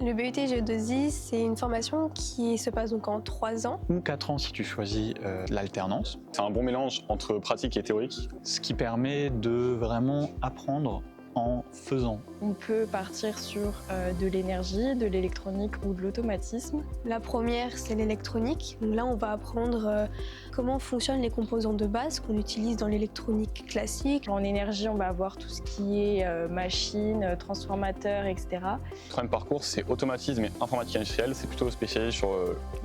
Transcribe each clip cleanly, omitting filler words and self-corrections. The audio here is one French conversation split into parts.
Le BUT GE2I, c'est une formation qui se passe donc en 3 ans. Ou 4 ans si tu choisis l'alternance. C'est un bon mélange entre pratique et théorique. Ce qui permet de vraiment apprendre en faisant. On peut partir sur de l'énergie, de l'électronique ou de l'automatisme. La première, c'est l'électronique. Donc là, on va apprendre comment fonctionnent les composants de base qu'on utilise dans l'électronique classique. En énergie, on va avoir tout ce qui est machines, transformateurs, etc. Le troisième parcours, c'est automatisme et informatique industrielle. C'est plutôt spécialisé sur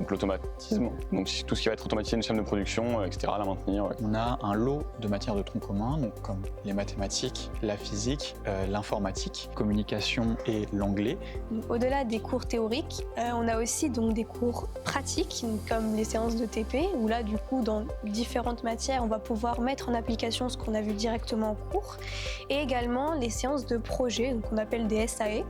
l'automatisme. Donc tout ce qui va être automatisé une chaîne de production, etc., la maintenir. Ouais. On a un lot de matières de tronc commun, donc comme les mathématiques, la physique, l'informatique, communication et l'anglais. Au-delà des cours théoriques, on a aussi donc des cours pratiques, comme les séances de TP, où là, du coup, dans différentes matières, on va pouvoir mettre en application ce qu'on a vu directement en cours, et également les séances de projet, donc qu'on appelle des SAE,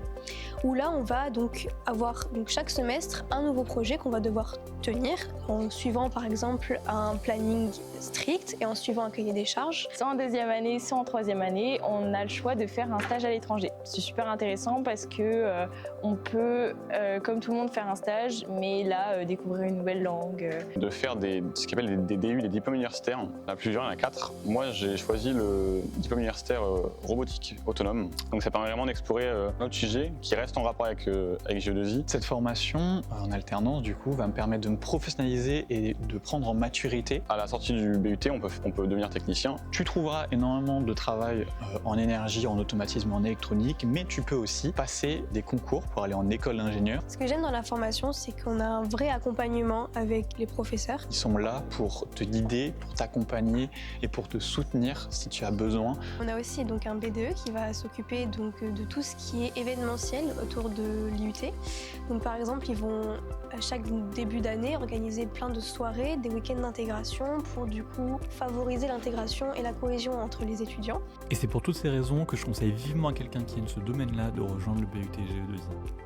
où là, on va donc avoir chaque semestre un nouveau projet qu'on va devoir tenir en suivant par exemple un planning strict et en suivant un cahier des charges. Soit en deuxième année, soit en troisième année, on a le choix de faire un stage à l'étranger. C'est super intéressant parce que on peut, comme tout le monde, faire un stage, mais là, découvrir une nouvelle langue. De faire ce qu'on appelle des DU, des diplômes universitaires. Il y en a plusieurs, il y en a 4. Moi, j'ai choisi le diplôme universitaire robotique autonome. Donc ça permet vraiment d'explorer un autre sujet qui reste en rapport avec GE2I. Cette formation en alternance, du coup, va me permettre de me professionnaliser et de prendre en maturité. À la sortie du BUT, on peut devenir technicien. Tu trouveras énormément de travail en énergie, en automatisme, en électronique, mais tu peux aussi passer des concours pour aller en école d'ingénieur. Ce que j'aime dans la formation, c'est qu'on a un vrai accompagnement avec les professeurs. Ils sont là pour te guider, pour t'accompagner et pour te soutenir si tu as besoin. On a aussi donc un BDE qui va s'occuper donc de tout ce qui est événementiel autour de l'IUT. Donc par exemple, ils vont à chaque début d'année organiser plein de soirées, des week-ends d'intégration pour du coup favoriser l'intégration et la cohésion entre les étudiants. Et c'est pour toutes ces raisons que je conseille vivement à quelqu'un qui aime ce domaine-là de rejoindre le BUT GE2I.